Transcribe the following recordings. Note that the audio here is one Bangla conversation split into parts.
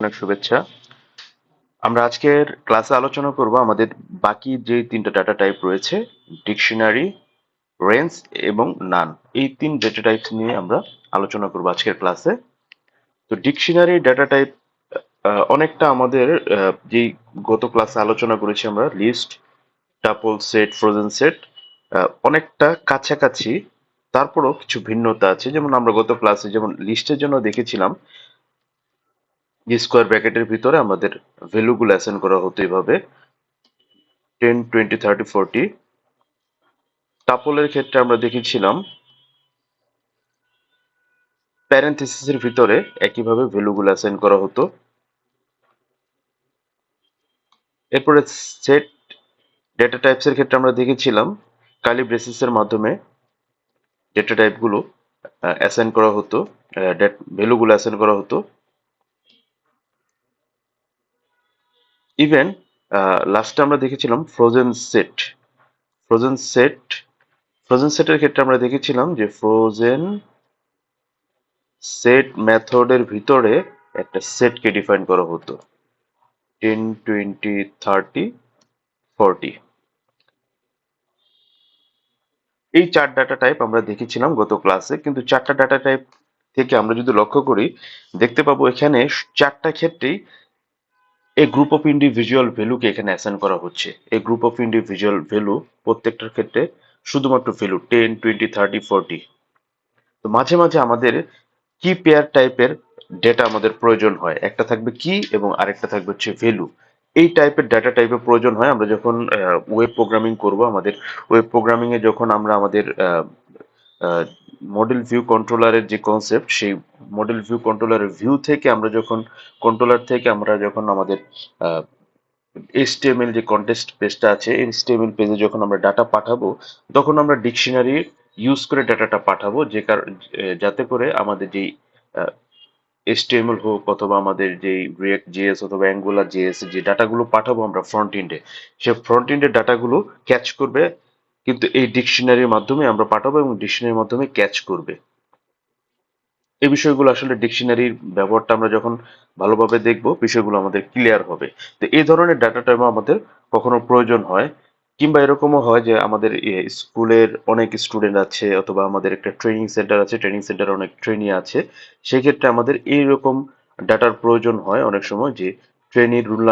অনেক শুভেচ্ছা। আমরা আজকের ক্লাসে আলোচনা করব আমাদের বাকি যে তিনটা ডাটা টাইপ রয়েছে, ডিকশনারি, রেঞ্জ এবং নান। এই তিন ডেটা টাইপ নিয়ে আমরা আলোচনা করব আজকের ক্লাসে। তো ডিকশনারি ডাটা টাইপ অনেকটা আমাদের যেই গত ক্লাসে আলোচনা করেছি আমরা list, tuple set, frozen set, অনেকটা কাছাকাছি। তারপরও কিছু ভিন্নতা আছে, যেমন আমরা গত ক্লাসে যেমন লিস্টের জন্য দেখেছিলাম যে স্কোয়ার ব্র্যাকেটের ভিতরে আমাদের ভ্যালুগুলো অ্যাসাইন করা হতো এভাবে 10, 20, 30, 40। টাপলের ক্ষেত্রে আমরা দেখেছিলাম প্যারেনথেসিসের ভিতরে একইভাবে ভ্যালুগুলো অ্যাসাইন করা হতো। এরপরে সেট ডেটা টাইপসের ক্ষেত্রে আমরা দেখেছিলাম কার্লি ব্রেসেসের মাধ্যমে ডেটা টাইপগুলো অ্যাসাইন করা হতো, ভ্যালুগুলো অ্যাসাইন করা হতো। ইভেন লাস্টে আমরা দেখেছিলাম frozen set. Frozen set frozen সেটের ক্ষেত্রে আমরা দেখেছিলাম যে ফ্রোজেন সেট মেথডের ভিতরে একটা সেটকে ডিফাইন করা হতো 10, 20, 30, 40। এই চার ডাটা টাইপ আমরা দেখেছিলাম গত ক্লাসে, কিন্তু চারটা ডাটা টাইপ থেকে আমরা যদি লক্ষ্য করি দেখতে পাবো এখানে চারটা ক্ষেত্রেই এই গ্রুপ অফ ইন্ডিভিজুয়াল ভ্যালুকে এখানে অ্যাসাইন করা হচ্ছে। এই গ্রুপ অফ ইন্ডিভিজুয়াল ভ্যালু প্রত্যেকটার ক্ষেত্রে শুধুমাত্র ভ্যালু 10, 20, 30, 40। তো মাঝে মাঝে আমাদের কি পেয়ার টাইপের ডেটা আমাদের প্রয়োজন হয়, একটা থাকবে কি এবং আরেকটা থাকবে হচ্ছে ভ্যালু। এই টাইপের ডাটা টাইপের প্রয়োজন হয় আমরা যখন ওয়েব প্রোগ্রামিং করব। আমাদের ওয়েব প্রোগ্রামিং এ যখন আমরা আমাদের মডেল ভিউ কন্ট্রোলারের যে কনসেপ্ট, সেই মডেল ভিউ কন্ট্রোলারের ভিউ থেকে আমরা যখন কন্ট্রোলার থেকে আমরা যখন আমাদের এইচটিএমএল যে কন্টেস্ট পেজটা আছে, এইচটিএমএল পেজে যখন আমরা ডাটা পাঠাবো, তখন আমরা ডিকশনারি ইউজ করে ডাটাটা পাঠাবো, যাতে করে আমাদের যেই এইচটিএমএল হোক অথবা আমাদের যেই রিয়েক্ট জেএস অথবা অ্যাঙ্গুলার জেএস যে ডাটাগুলো পাঠাবো আমরা ফ্রন্ট এন্ডে, সে ফ্রন্ট এন্ডের ডাটাগুলো ক্যাচ করবে, কিন্তু এই ডিকশনারির মাধ্যমে আমরা পাঠাবো এবং ডিকশনারির মাধ্যমে ক্যাচ করবে। এই বিষয়গুলো আসলে ডিকশনারির ব্যবহারটা আমরা যখন ভালোভাবে দেখব, বিষয়গুলো আমাদের ক্লিয়ার হবে। তো এই ধরনের ডাটা টাইপ আমাদের কখনো প্রয়োজন হয়, কিংবা এরকমও হয় যে আমাদের স্কুলের অনেক স্টুডেন্ট আছে অথবা আমাদের একটা ট্রেনিং সেন্টার আছে, ট্রেনিং সেন্টারে অনেক ট্রেনি আছে। সেক্ষেত্রে আমাদের এইরকম ডাটার প্রয়োজন হয় অনেক সময়, যে ট্রেনির রুল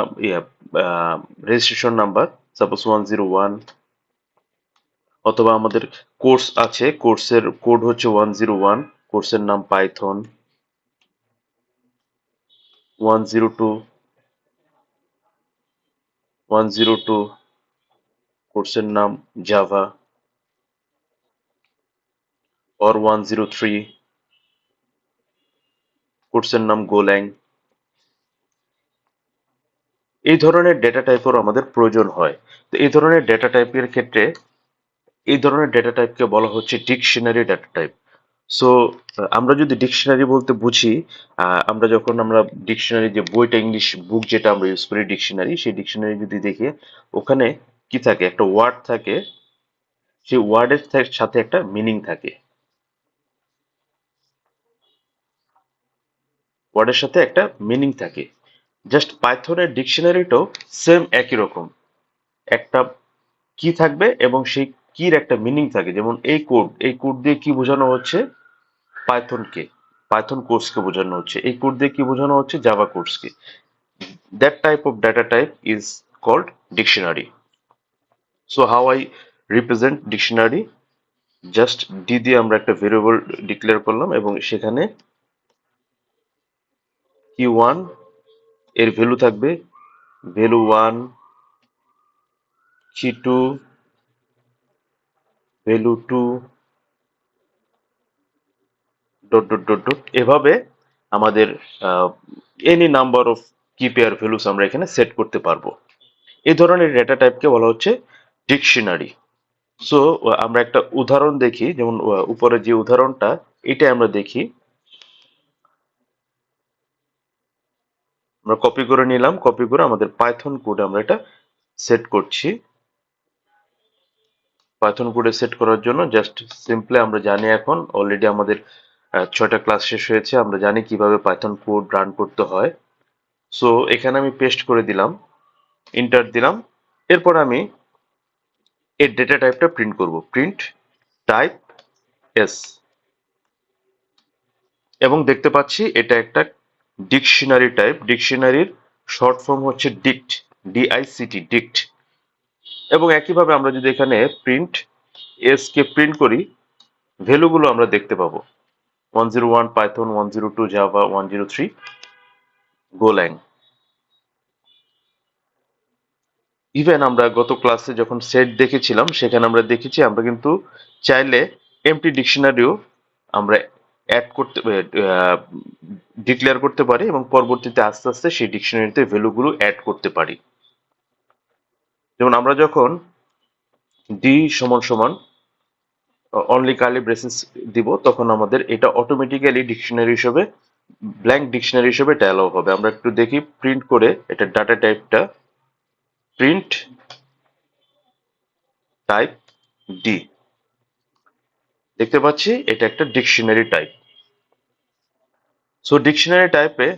রেজিস্ট্রেশন নাম্বার, সাপোজ 101, অথবা আমাদের কোর্স আছে, কোর্সের কোড হচ্ছে 101, কোর্সের নাম পাইথন 102, 102, কোর্সের নাম জাভা, অর 103, কোর্সের নাম গোল্যাং। এই ধরনের ডেটা টাইপের আমাদের প্রয়োজন হয়। তো এই ধরনের ডেটা টাইপের ক্ষেত্রে এই ধরনের ডেটা টাইপকে বলা হচ্ছে ডিকশনারি ডেটা টাইপ। সো আমরা যদি ডিকশনারি বলতে বুঝি, আমরা ডিকশনারি যে বইটা, ইংলিশ বুক যেটা আমরা ইউজ করি ডিকশনারি, সেই ডিকশনারি যদি দেখি, ওখানে কি থাকে, একটা ওয়ার্ড থাকে, সেই ওয়ার্ডের সাথে একটা মিনিং থাকে, ওয়ার্ডের সাথে একটা মিনিং থাকে। জাস্ট পাইথনের ডিকশনারিটাও সেম একই রকম, একটা কি থাকবে এবং সেই কির একটা মিনিং থাকে। যেমন এই কোড দিয়ে কি বোঝানো হচ্ছে, পাইথনকে, পাইথন কোর্সকে বোঝানো হচ্ছে। এই কোড দিয়ে কি বোঝানো হচ্ছে, Java কোর্সকে। That type of data type is called dictionary. So how I represent dictionary, just D দিয়ে আমরা একটা ভেরিয়েবল ডিক্লেয়ার করলাম এবং সেখানে কি ওয়ান এর ভ্যালু থাকবে value one, key two value two, dot dot dot dot, এভাবে আমাদের any number of key pair values আমরা এখানে সেট করতে পারবো। এই ধরনের ডেটা টাইপকে বলা হচ্ছে ডিকশনারি। সো আমরা একটা উদাহরণ দেখি, যেমন উপরে যে উদাহরণটা, এটা আমরা দেখি। আমরা কপি করে নিলাম, কপি করে আমাদের পাইথন কোডে আমরা এটা সেট করছি। পাইথন কোডে সেট করার জন্য জাস্ট সিম্পলি আমরা জানি, এখন অলরেডি আমাদের 6টা ক্লাস শেষ হয়েছে, আমরা জানি কিভাবে পাইথন কোড রান করতে হয়। সো এখানে আমি পেস্ট করে দিলাম, এন্টার দিলাম। এরপর আমি এর ডেটা টাইপটা প্রিন্ট করব, প্রিন্ট টাইপ এস, এবং দেখতে পাচ্ছি এটা একটা ডিকশনারি টাইপ। ডিকশনারির শর্ট ফর্ম হচ্ছে ডিক্ট, ডিআইসিটি, ডিক্ট। এবং একইভাবে আমরা যদি এখানে প্রিন্ট এস কে প্রিন্ট করি, ভ্যালুগুলো আমরা দেখতে পাবো 101 পাইথন, 102 জাভা, 103 গোল্যাং। ইভেন আমরা গত ক্লাসে যখন সেট দেখেছিলাম সেখানে আমরা দেখেছি আমরা কিন্তু চাইলে এমটি ডিকশনারিও আমরা অ্যাড করতে, ডিক্লেয়ার করতে পারি এবং পরবর্তীতে আস্তে আস্তে সেই ডিকশনারিতে ভ্যালুগুলো অ্যাড করতে পারি। যেমন আমরা যখন ডি সমান সমান অনলি কার্লি ব্রেসেস দিব, তখন আমাদের এটা অটোমেটিক্যালি ডিকশনারি হিসেবে, ব্ল্যাঙ্ক ডিকশনারি হিসেবে এটা অ্যালাউ হবে। আমরা একটু দেখি প্রিন্ট করে এটা ডাটা টাইপটা, প্রিন্ট টাইপ ডি, দেখতে পাচ্ছি এটা একটা ডিকশনারি টাইপ। সো ডিকশনারি টাইপে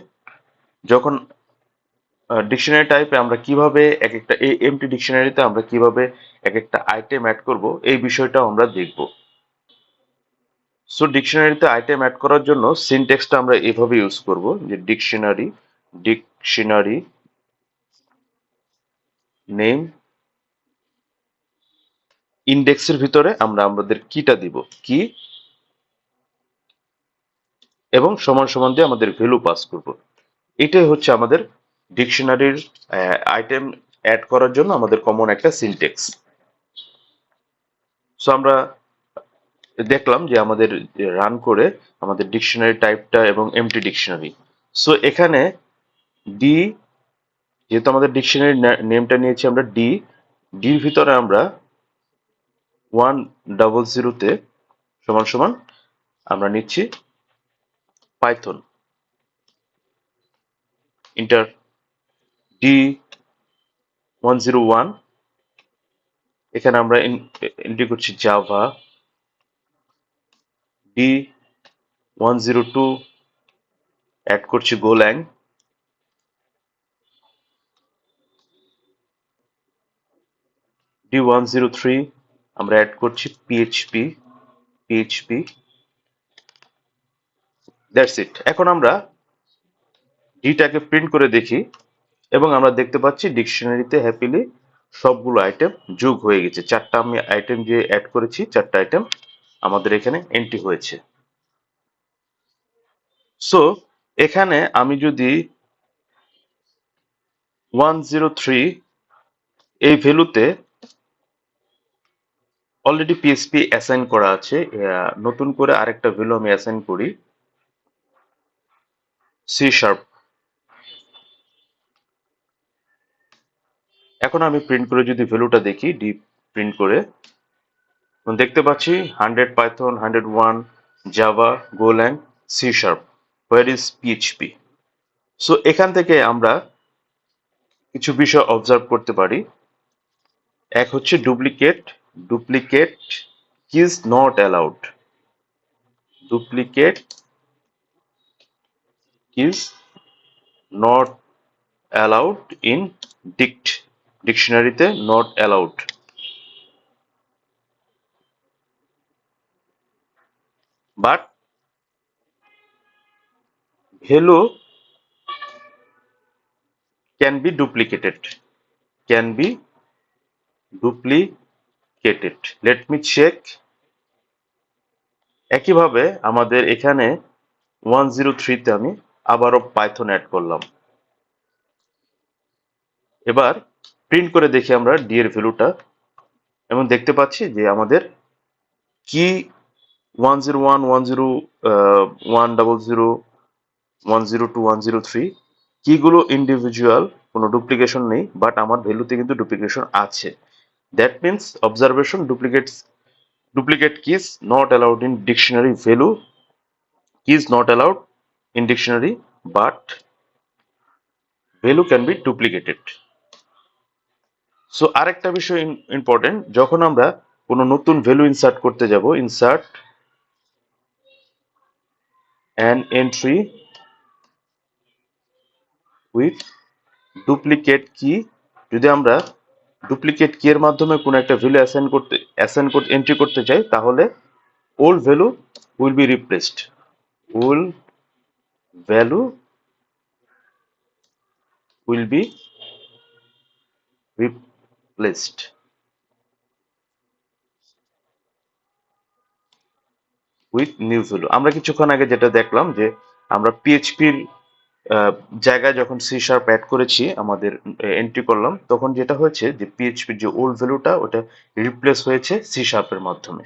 যখন ডিকশনারি টাইপে আমরা কিভাবে এক একটা এমটি ডিকশনারিতে আমরা কিভাবে এক একটা আইটেম অ্যাড করব, এই বিষয়টাও আমরা দেখব। সো ডিকশনারিতে আইটেম অ্যাড করার জন্য সিনট্যাক্সটা আমরা এভাবে ইউজ করব যে ডিকশনারি, ডিকশনারি নেম, ইন্ডেক্সের ভিতরে আমরা আমাদের কিটা দিব, কি, এবং সমান সমান দিয়ে আমাদের ভ্যালু পাস করব। এটাই হচ্ছে আমাদের ডিকশনারির আইটেম অ্যাড করার জন্য আমাদের কমন একটা সিনট্যাক্স। সো আমরা দেখলাম যে আমাদের রান করে আমাদের ডিকশনারি টাইপটা এবং এমটি ডিকশনারি। সো এখানে ডি, যেহেতু আমাদের ডিকশনারি নেমটা নিয়েছি আমরা ডি, ডির ভিতরে আমরা 100 তে সমান সমান আমরা নিচ্ছি পাইথন, ইন্টার। ডি 101, এখানে আমরা এন্ট্রি করছি জাভা। ডি 102 অ্যাড করছি গোল্যাং। ডি 103 আমরা অ্যাড করছি পিএইচপি, পিএইচপি। That's it. এখন আমরা ডিটাকে প্রিন্ট করে দেখি এবং আমরা দেখতে পাচ্ছি ডিকশনারিতে হ্যাপিলি সবগুলো আইটেম যোগ হয়ে গেছে। চারটা আমি আইটেম যে অ্যাড করেছি, চারটা আইটেম আমাদের এখানে এন্ট্রি হয়েছে। সো এখানে আমি যদি 103 এই ভ্যালুতে অলরেডি পিএসপি অ্যাসাইন করা আছে, নতুন করে আরেকটা ভ্যালু আমি অ্যাসাইন করি সি শার্প। এখন আমি প্রিন্ট করে যদি ভ্যালুটা দেখি, ডি প্রিন্ট করে দেখতে পাচ্ছি 100 Python, 101 Java, Golang, C sharp, where is PHP. So এখান থেকে আমরা কিছু বিষয় অবজার্ভ করতে পারি। এক হচ্ছে duplicate, duplicate keys not allowed, duplicate keys not allowed in dict, ডিকশনারিতে not allowed. But value can be duplicated, can be duplicated. Let me check. একইভাবে আমাদের এখানে 103 তে আমি আবারও পাইথন অ্যাড করলাম। এবার প্রিন্ট করে দেখি আমরা ডি এর ভ্যালুটা, এবং দেখতে পাচ্ছি যে আমাদের কি 101, 100, 102, 103 কিগুলো ইন্ডিভিজুয়াল, কোনো ডুপ্লিকেশন নেই, বাট আমার ভ্যালুতে কিন্তু ডুপ্লিকেশন আছে। That means observation, duplicate keys not allowed in dictionary, value keys not allowed in dictionary, but value can be duplicated. So আরেকটা বিষয় ইম্পর্টেন্ট, যখন আমরা কোনো নতুন ভ্যালু ইনসার্ট করতে যাব, insert an entry with duplicate কি। যদি আমরা ডুপ্লিকেট কি এর মাধ্যমে কোনো একটা ভ্যালু অ্যাসাইন করতে এন্ট্রি করতে চাই, তাহলে old value will be replaced. Old value will be replaced with new value. আমরা কিছুক্ষণ আগে যেটা দেখলাম যে আমরা পিএইচপির জায়গায় যখন সি শার্প অ্যাড করেছি, আমাদের এন্ট্রি করলাম, তখন যেটা হয়েছে যে পিএইচপির যে ওল্ড ভ্যালুটা ওটা রিপ্লেস হয়েছে সি শার্পের মাধ্যমে।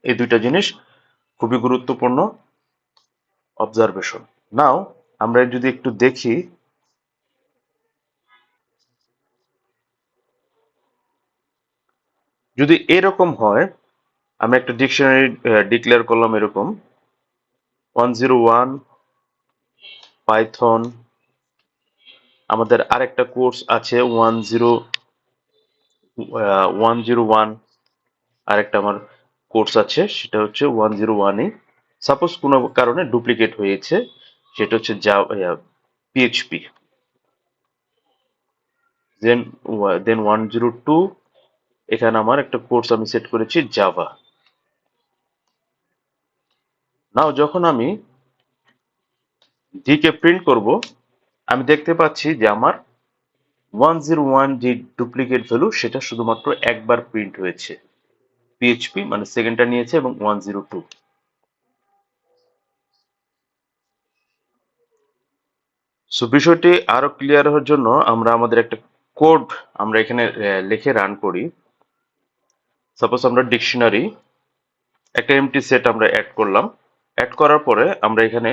এই দুইটা জিনিস খুবই গুরুত্বপূর্ণ অবজারভেশন। নাও আমরা যদি একটু দেখি, যদি এরকম হয়, আমি একটা ডিকশনারি ডিক্লেয়ার করলাম এরকম 101 পাইথন, আমাদের আরেকটা কোর্স আছে 101, আরেকটা আমার কোর্স আছে সেটা হচ্ছে 101 সাপোজ কোনো কারণে ডুপ্লিকেট হয়েছে, সেটা হচ্ছে পিএইচপি। দেন দেন 102, এখানে আমার একটা কোর্স আমি সেট করেছি জাভা। নাও যখন আমি ডি কে প্রিন্ট করব, আমি দেখতে পাচ্ছি যে আমার 101 যে ডুপ্লিকেট ভ্যালু সেটা শুধুমাত্র একবার প্রিন্ট হয়েছে। পিএইচপি মানে সেকেন্ডটা নিয়েছে এবং 102। সো বিষয়টি আরো ক্লিয়ার হওয়ার জন্য আমরা আমাদের একটা কোড আমরা এখানে লিখে রান করি। সাপোজ আমরা ডিকশনারি একটা এমটি সেট আমরা অ্যাড করলাম। অ্যাড করার পরে আমরা এখানে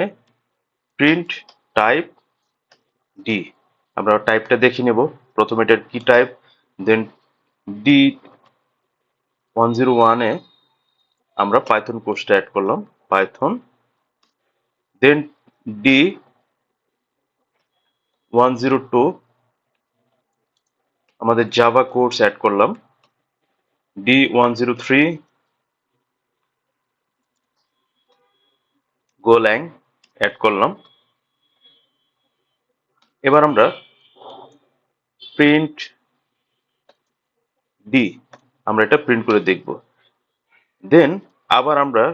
প্রিন্ট টাইপ ডি, আমরা টাইপটা দেখে নেব। প্রথমে এটার কি টাইপ, দেন ডি 101 আমরা পাইথন কোর্সটা অ্যাড করলাম, পাইথন। দেন ডি 102 আমাদের জাভা কোর্স অ্যাড করলাম, ডি 103 গোল্যাং অ্যাড করলাম। এবার আমরা প্রিন্ট ডি, আমরা এটা প্রিন্ট করে দেখব। দেন আবার আমরা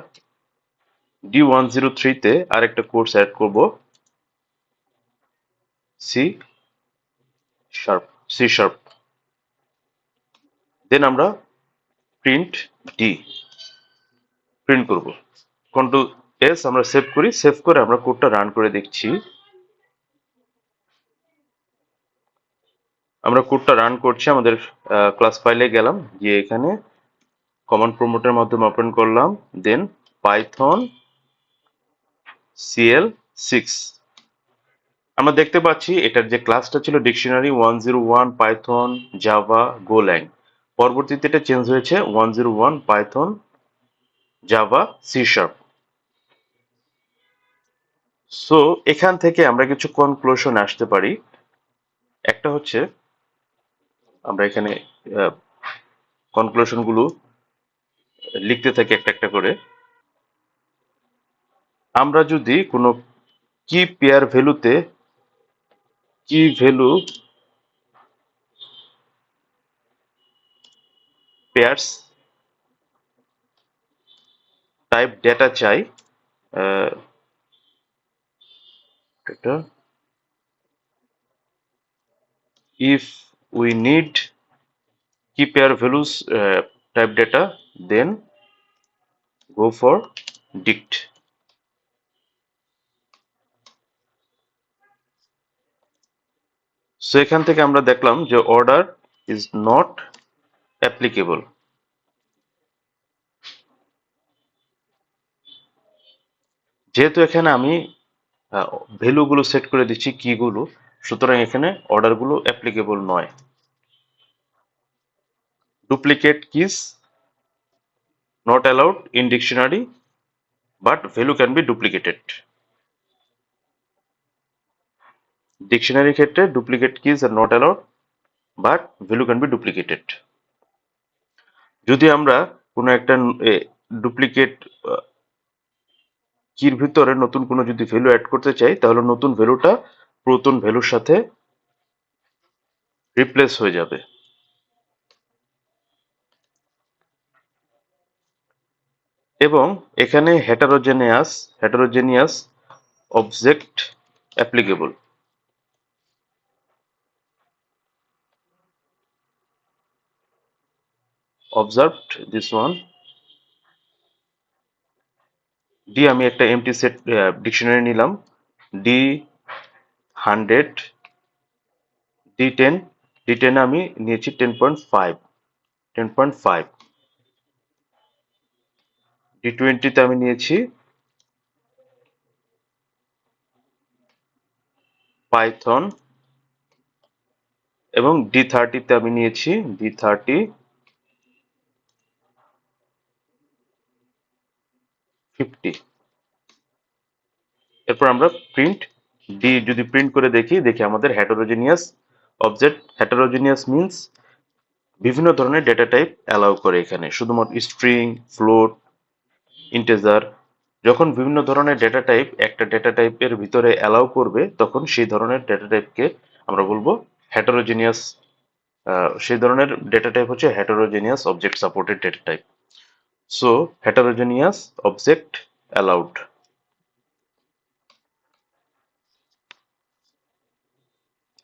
ডি 103 আরেকটা কোর্স অ্যাড করব, সি শার্প, সি শার্প। দেন আমরা প্রিন্ট ডি প্রিন্ট করব। কন্ট্রোল এস আমরা সেভ করি, সেভ করে আমরা কোডটা রান করে দেখছি। আমরা কোডটা রান করছি, আমাদের ক্লাস ফাইলে গেলাম, গিয়ে এখানে কমান্ড প্রমোটের মাধ্যমে ওপেন করলাম, দেন পাইথন CL6। আমরা দেখতে পাচ্ছি এটার যে ক্লাসটা ছিল ডিকশনারি 101 পাইথন জাভা গোল্যাং, পরবর্তীতে এটা চেঞ্জ হয়েছে 101 Python Java C sharp. So এখান থেকে আমরা কিছু কনক্লুশন আসতে পারি। একটা হচ্ছে আমরা এখানে কনক্লুশন গুলো লিখতে থাকি একটা একটা করে। আমরা যদি কোনো কি পেয়ার ভ্যালুতে কি ভ্যালু পেয়ার্স টাইপ ডেটা চাই, আহ, এটা if we need key pair values type data, then go for dict। So এখান থেকে আমরা দেখলাম যে অর্ডার ইজ নট অ্যাপ্লিকেবল। যেহেতু এখানে আমি ভ্যালু গুলো সেট করে দিচ্ছি কি গুলো, সুতরাং এখানে অর্ডার গুলো অ্যাপ্লিকেবল নয়। Duplicate keys not allowed in dictionary but value can be duplicated. Dictionary ক্ষেত্রে duplicate keys are not allowed but value can be duplicated. যদি আমরা কোনো একটা ডুপ্লিকেট কির ভিতরে নতুন কোনো যদি ভ্যালু অ্যাড করতে চাই, তাহলে নতুন ভ্যালুটা পুরাতন ভ্যালুর সাথে রিপ্লেস হয়ে যাবে। এবং এখানে heterogeneous object applicable. Observed this one. D আমি একটা এমটি সেট ডিকশনারি নিলাম, ডি 100, ডি 10, ডি 10 আমি নিয়েছি 10.5, 10.5। ডি 20 তে আমি নিয়েছি পাইথন, এবং ডি 30 তে আমি নিয়েছি ডি 30, 50। এরপর আমরা প্রিন্ট ডি যদি প্রিন্ট করে দেখি আমাদের হেটারোজেনিয়াস অবজেক্ট। হেটারোজেনিয়াস মিন্স বিভিন্ন ধরনের ডেটা টাইপ অ্যালাউ করে এখানে, শুধুমাত্র স্ট্রিং, ফ্লোট, ইন্টেজার। যখন বিভিন্ন ধরনের ডেটা টাইপ একটা ডেটা টাইপের ভিতরে অ্যালাউ করবে, তখন সেই ধরনের ডেটা টাইপকে আমরা বলবো হেটারোজেনিয়াস। সেই ধরনের ডেটা টাইপ হচ্ছে heterogeneous object supported data type. So heterogeneous object allowed.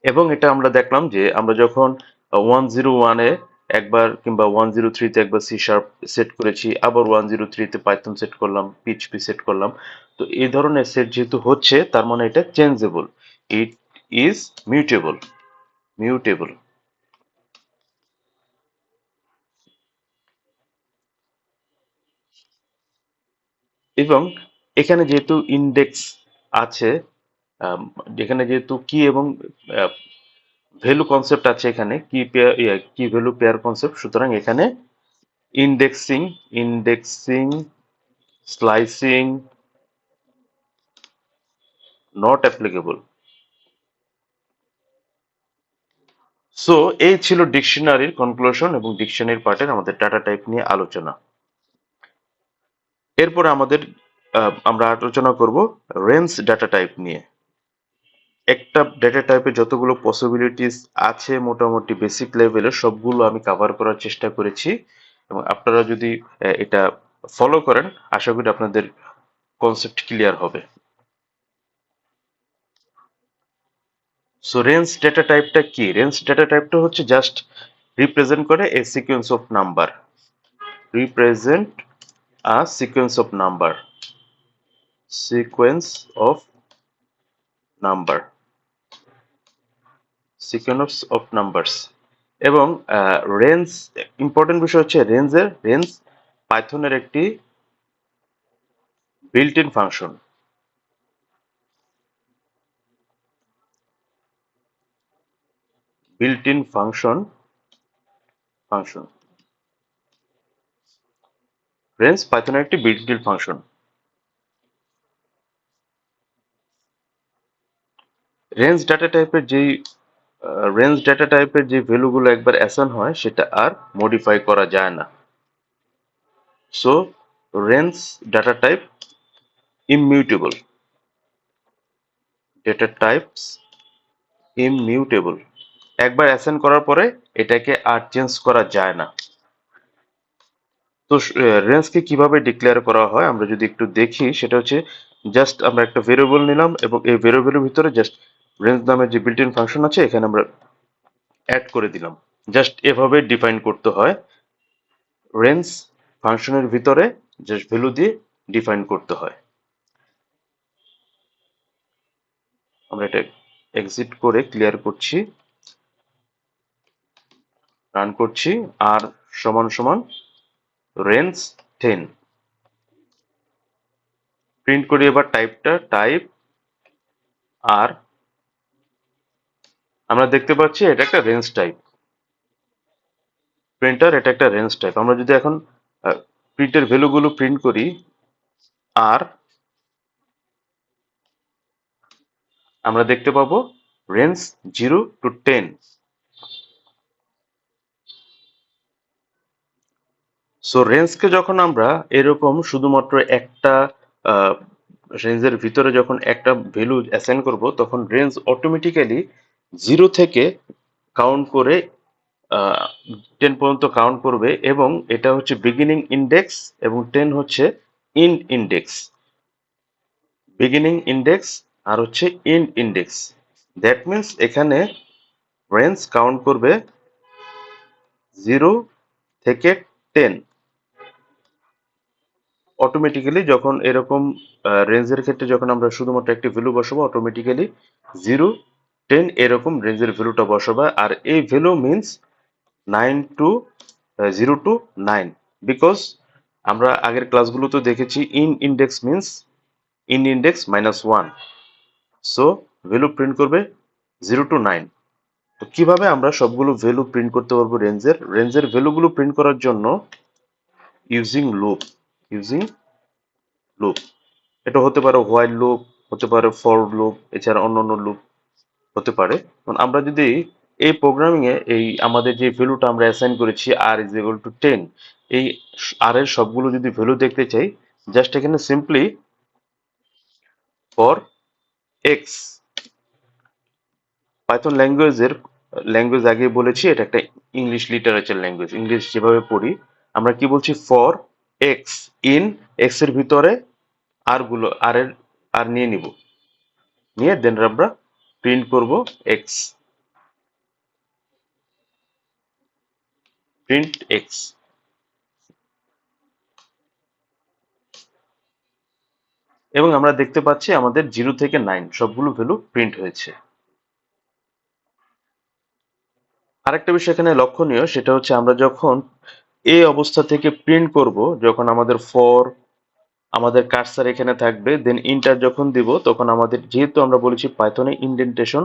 এবং এটা আমরা দেখলাম যে আমরা যখন 101-এ একবার, কিংবা 103-তে একবার সি শার্প সেট করেছি, আবার 103-তে পাইথন সেট করলাম, পিএইচপি সেট করলাম। তো এই ধরনের সেট যেহেতু হচ্ছে, তার মানে এটা changeable, it is mutable. Mutable. এবং এখানে যেহেতু ইন্ডেক্স আছে, আম, যেখানে যেহেতু কি এবং ভ্যালু কনসেপ্ট আছে, এখানে কি পেয়ার, কি ভ্যালু পেয়ার কনসেপ্ট, সুতরাং এখানে indexing, indexing, slicing not applicable. So এই ছিল ডিকশনারির কনক্লুশন এবং ডিকশনারি পার্টের আমাদের ডাটা টাইপ নিয়ে আলোচনা। এরপরে আমরা আলোচনা করব রেঞ্জ ডাটা টাইপ নিয়ে। একটা ডেটা টাইপে যতগুলো পসিবিলিটিস আছে, মোটামুটি বেসিক লেভেলের সবগুলো আমি কভার করার চেষ্টা করেছি, এবং আপনারা যদি এটা ফলো করেন, আশা করি আপনাদের কনসেপ্ট ক্লিয়ার হবে। সো রেঞ্জ ডেটা টাইপটা কি? রেঞ্জ ডেটা টাইপটা হচ্ছে জাস্ট রিপ্রেজেন্ট করে a sequence of number, represent a sequence of number, sequence of number, sequence of numbers. এবং রেঞ্জ, ইম্পর্টেন্ট বিষয় হচ্ছে রেঞ্জ পাইথনের একটি built in function. Built in function range পাইথনের একটি built in function. Range data টাইপের যেই রেঞ্জ ডাটা টাইপের যে ভ্যালুগুলো একবার অ্যাসাইন হয়, সেটা আর মডিফাই করা যায় না। So range data type immutable, data types immutable. একবার অ্যাসাইন করার পরে এটাকে আর চেঞ্জ করা যায় না। তো রেঞ্জকে কিভাবে ডিক্লেয়ার করা হয় আমরা যদি একটু দেখি, সেটা হচ্ছে জাস্ট আমরা একটা ভেরিয়েবল নিলাম, এবং এই ভেরিয়েবলের ভিতরে জাস্ট রেঞ্জ নামের যে বিল্ট ইন ফাংশন আছে, এখানে আমরা অ্যাড করে দিলাম। জাস্ট এভাবে ডিফাইন করতে হয়। রেঞ্জ ফাংশনের ভিতরে জাস্ট ভ্যালু দিয়ে ডিফাইন করতে হয়। আমরা এটা এক্সিট করে ক্লিয়ার করছি, রান করছি। আর সমান সমান রেঞ্জ 10 প্রিন্ট করি। এবার টাইপ আর আমরা দেখতে পাচ্ছি এটা একটা রেঞ্জ টাইপ। প্রিন্টার এটা একটা রেঞ্জ টাইপ। আমরা যদি এখন প্রিন্টের ভ্যালুগুলো প্রিন্ট করি, আর আমরা দেখতে পাবো রেঞ্জ 0 to 10। সো রেঞ্জকে যখন আমরা এরকম শুধুমাত্র একটা রেঞ্জের ভিতরে যখন একটা ভ্যালু অ্যাসাইন করব তখন রেঞ্জ অটোমেটিক্যালি 0 থেকে কাউন্ট করে 10 পর্যন্ত কাউন্ট করবে, এবং এটা হচ্ছে বিগিনিং ইন্ডেক্স এবং 10 হচ্ছে ইন্ড ইন্ডেক্স। বিগিনিং ইন্ডেক্স আর হচ্ছে ইন্ড ইন্ডেক্স। দ্যাট মিন্স এখানে রেঞ্জ কাউন্ট করবে 0 থেকে 10 অটোমেটিক্যালি। যখন এরকম রেঞ্জের ক্ষেত্রে যখন আমরা শুধুমাত্র একটি ভ্যালু বসাবো, অটোমেটিক্যালি 0 10 এরকম রেঞ্জের ভ্যালুটা বসাবে। আর এই value means 9 to 0 to 9, because আমরা আগের ক্লাসগুলোতে দেখেছি in index means in index -1, so value print করবে 0 টু 9। তো কিভাবে আমরা সবগুলো ভ্যালু প্রিন্ট করতে পারবো রেঞ্জের ভ্যালুগুলো প্রিন্ট করার জন্য ইউজিং লুপ। ইউজিং লুপ, এটা হতে পারে হোয়াইল লুপ, হতে পারে ফর লুপ, এছাড়া অন্যান্য লুপ হতে পারে। আমরা যদি এই প্রোগ্রামিং এ এই আমাদের যে ভ্যালুটা আমরা অ্যাসাইন করেছি r = 10, এই r এর সবগুলো যদি ভ্যালু দেখতে চাই, জাস্ট এখানে simply for x, Python language আগে বলেছি এটা একটা ইংলিশ লিটারেচার ল্যাঙ্গুয়েজ। ইংলিশ যেভাবে পড়ি আমরা কি বলছি, ফর এক্স ইন এক্স এর ভিতরে আর নিয়ে নিব, নিয়ে দেন আমরা প্রিন্ট করব এক্স, প্রিন্ট এক্স। এবং আমরা দেখতে পাচ্ছি আমাদের 0 থেকে 9 সবগুলো ভ্যালু প্রিন্ট হয়েছে। আরেকটা বিষয় এখানে লক্ষণীয়, সেটা হচ্ছে আমরা যখন এই অবস্থা থেকে প্রিন্ট করব, যখন আমাদের কার্সার এখানে থাকবে, দেন ইন্টার যখন দিব, তখন আমাদের, যেহেতু আমরা বলেছি পাইথনে ইনডেন্টেশন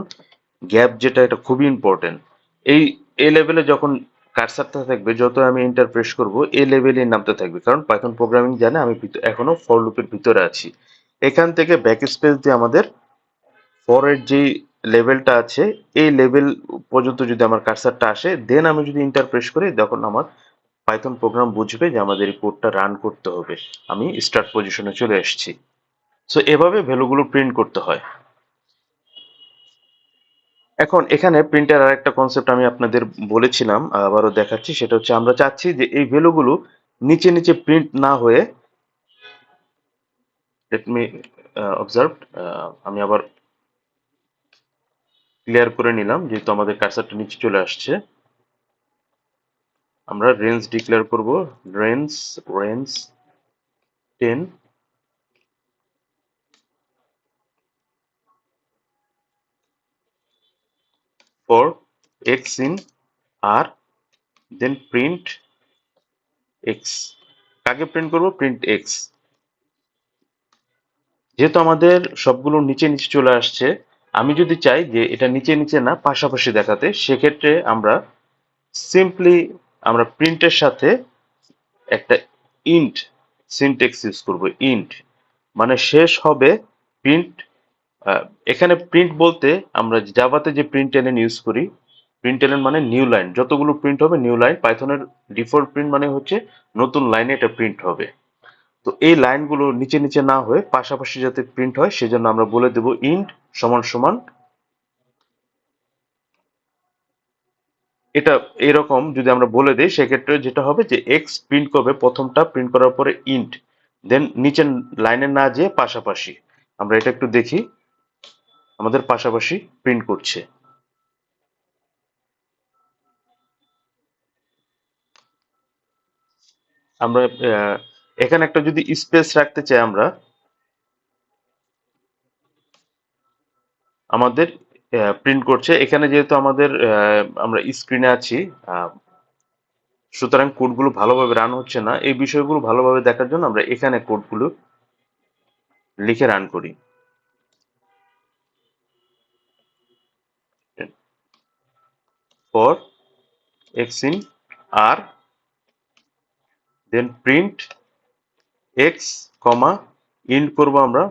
গ্যাপ যেটা, এটা খুবই ইম্পর্টেন্ট। এই এই লেভেলে যখন কার্সারটা থাকবে, যত আমি ইন্টার প্রেস করব এই লেভেলেই নামতে থাকবে, কারণ পাইথন প্রোগ্রামিং জানে আমি এখনো ফর লুপের ভিতরে আছি। এখান থেকে ব্যাক স্পেস দিয়ে আমাদের ফরের যে লেভেলটা আছে এই লেভেল পর্যন্ত যদি আমার কার্সারটা আসে, দেন আমি যদি ইন্টার প্রেস করি, তখন আমার পাইথন প্রোগ্রাম বুঝবে যে আমাদের এই কোডটা রান করতে হবে, আমি স্টার্ট পজিশনে চলে এসেছি। সো এভাবে ভ্যালুগুলো প্রিন্ট করতে হয়। এখন এখানে প্রিন্টের আর একটা কনসেপ্ট আমি আপনাদের বলেছিলাম, আবারও দেখাচ্ছি, সেটা হচ্ছে আমরা চাচ্ছি যে এই ভ্যালুগুলো নিচে নিচে প্রিন্ট না হয়ে, লেট মি অবজার্ভ, আমি আবার ক্লিয়ার করে নিলাম, যেহেতু আমাদের কার্সারটা নিচে চলে আসছে। আমরা রেঞ্জ ডিক্লেয়ার করব, range range 10 for x in R, then print x. কাকে প্রিন্ট করব? Print x. যেহেতু আমাদের সবগুলো নিচে নিচে চলে আসছে, আমি যদি চাই যে এটা নিচে নিচে না পাশাপাশি দেখাতে, সেক্ষেত্রে আমরা সিম্পলি আমরা প্রিন্টের সাথে একটা ইন্ট সিনট্যাক্স ইউজ করব। ইন্ট মানে শেষ হবে প্রিন্ট। এখানে প্রিন্ট বলতে আমরা জাভাতে যে প্রিন্ট এলএন ইউজ করি, প্রিন্ট এলএন মানে নিউ লাইন, যতগুলো প্রিন্ট হবে নিউ লাইন। পাইথনের ডিফল্ট প্রিন্ট মানে হচ্ছে নতুন লাইনে এটা প্রিন্ট হবে। তো এই লাইনগুলো নিচে নিচে না হয়ে পাশাপাশি যাতে প্রিন্ট হয়, সেজন্য আমরা বলে দেব ইন্ট সমান সমান, এটা এরকম যদি আমরা বলে দিই, সেক্ষেত্রে যেটা হবে যে এক্স প্রিন্ট করবে, প্রথমটা প্রিন্ট করার পরে ইন্ট, দেন নিচের লাইনে না যেয়ে পাশাপাশি। আমরা এটা একটু দেখি, আমাদের পাশাপাশি প্রিন্ট করছে। আমরা এখানে একটা যদি স্পেস রাখতে চাই, আমাদের প্রিন্ট করছে এখানে, যেহেতু আমাদের আমরা স্ক্রিনে আছি, সুতরাং কোডগুলো ভালোভাবে রান হচ্ছে না। এই বিষয়গুলো ভালোভাবে দেখার জন্য আমরা এখানে কোডগুলো লিখে রান করি। For x in R, then print x comma end করব আমরা,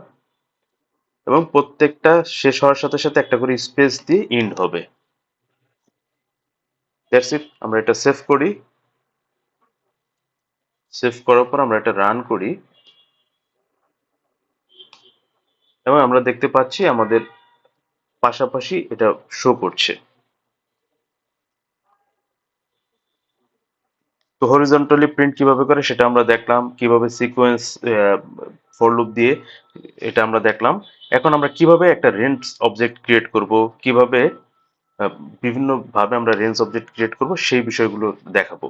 এবং প্রত্যেকটা শেষ হওয়ার সাথে সাথে একটা করে স্পেস দিয়ে ইন্ড হবে। That's it. আমরা এটা সেভ করি, সেভ করার পর আমরা এটা রান করি। এবং আমরা দেখতে পাচ্ছি আমাদের পাশাপাশি এটা শো করছে। তো হরিজন্টালি প্রিন্ট কিভাবে করে সেটা আমরা দেখলাম, কিভাবে সিকোয়েন্স ফর লুপ দিয়ে এটা আমরা দেখলাম। এখন আমরা কিভাবে একটা রেঞ্জ অবজেক্ট ক্রিয়েট করব, কিভাবে আহ, বিভিন্ন ভাবে আমরা রেঞ্জ অবজেক্ট ক্রিয়েট করব সেই বিষয়গুলো দেখাবো।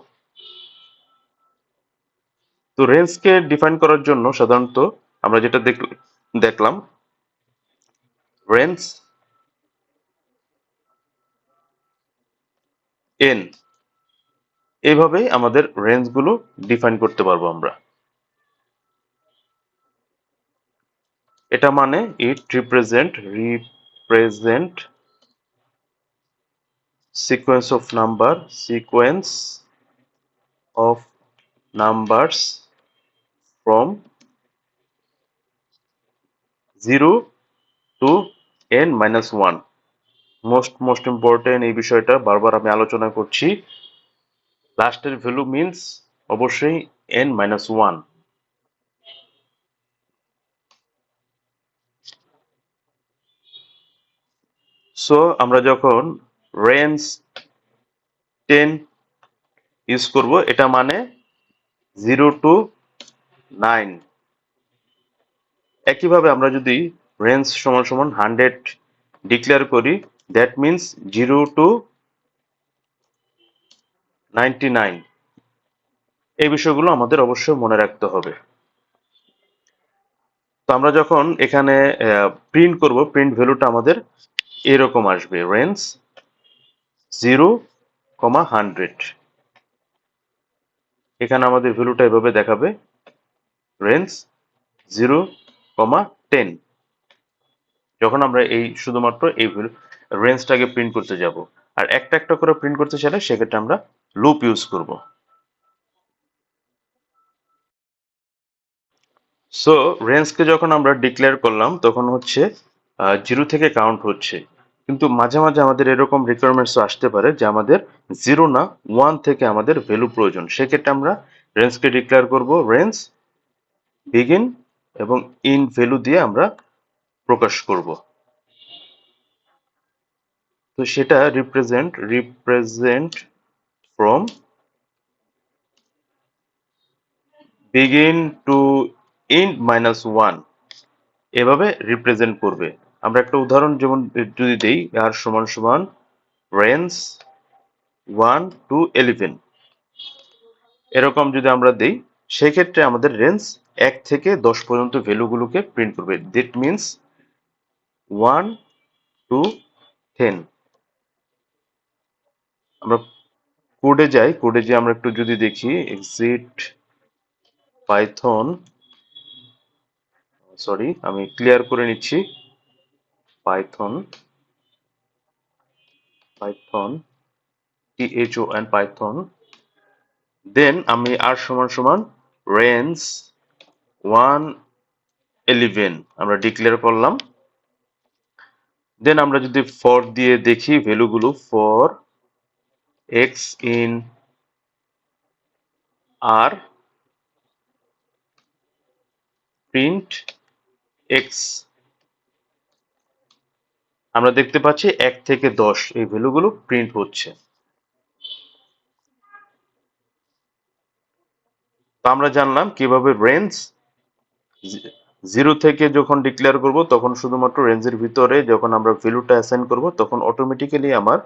তো রেঞ্জকে ডিফাইন করার জন্য সাধারণত আমরা যেটা দেখলাম, রেঞ্জ এন, এইভাবেই আমাদের রেঞ্জগুলো ডিফাইন করতে পারবো আমরা। এটা মানে it represent sequence of numbers from 0 to n minus 1. Most important এই বিষয়টা বারবার আমি আলোচনা করছি। লাস্টের ভ্যালু মিন্স অবশ্যই n minus 1। সো আমরা যখন রেঞ্জ 10 ইউজ করব, এটা মানে 0 to 9। একইভাবে আমরা যদি রেঞ্জ সমান সমান 100 ডিক্লেয়ার করি, দ্যাট মিন্স 0 to 99। এই বিষয়গুলো আমাদের অবশ্যই মনে রাখতে হবে। তো আমরা যখন এখানে প্রিন্ট করব, প্রিন্ট ভ্যালুটা আমাদের এরকম আসবে, রেঞ্জ 0, 100। এখানে আমাদের ভ্যালুটা এভাবে দেখাবে, রেঞ্জ 0, 10। যখন আমরা এই শুধুমাত্র এই রেঞ্জটাকে প্রিন্ট করতে যাব, আর একটা একটা করে প্রিন্ট করতে চাইলে সেক্ষেত্রে আমরা লুপ ইউজ করব। সো রেঞ্জকে যখন আমরা ডিক্লেয়ার করলাম তখন হচ্ছে 0 থেকে কাউন্ট হচ্ছে, কিন্তু মাঝে মাঝে আমাদের এরকম রিকোয়ারমেন্টস আসতে পারে যে আমাদের 0 না 1 থেকে আমাদের ভ্যালু প্রয়োজন। সেক্ষেত্রে আমরা রেঞ্জকে ডিক্লেয়ার করব, রেঞ্জ বিগিন এবং ইন ভ্যালু দিয়ে আমরা প্রকাশ করব। তো সেটা represent from begin two in minus 1, এভাবে রিপ্রেজেন্ট করবে। আমরা একটা উদাহরণ যেমন যদি দেই, আর সমান সমান রেঞ্জ 1 to 11, এরকম যদি আমরা দেই, সেক্ষেত্রে আমাদের রেঞ্জ 1 থেকে 10 পর্যন্ত ভ্যালুগুলোকে প্রিন্ট করবে। That means 1 to 10। আমরা কোডে যাই, কোডে যে আমরা একটু যদি দেখি, এক্সিট পাইথন, সরি আমি ক্লিয়ার করে নিচ্ছি, পাইথন পাইথন পাইথন, দেন আমি আর সমান সমান রেঞ্জ 111 আমরা ডিক্লেয়ার করলাম। দেন আমরা যদি ফর দিয়ে দেখি ভ্যালুগুলো, for x in r print x, আমরা দেখতে পাচ্ছি 1 থেকে 10 এই ভ্যালুগুলো প্রিন্ট হচ্ছে। তো আমরা জানলাম কিভাবে রেঞ্জ 0 থেকে যখন ডিক্লেয়ার করব তখন শুধুমাত্র রেঞ্জের ভিতরে যখন আমরা ভ্যালুটা অ্যাসাইন করব তখন অটোমেটিক্যালি আমার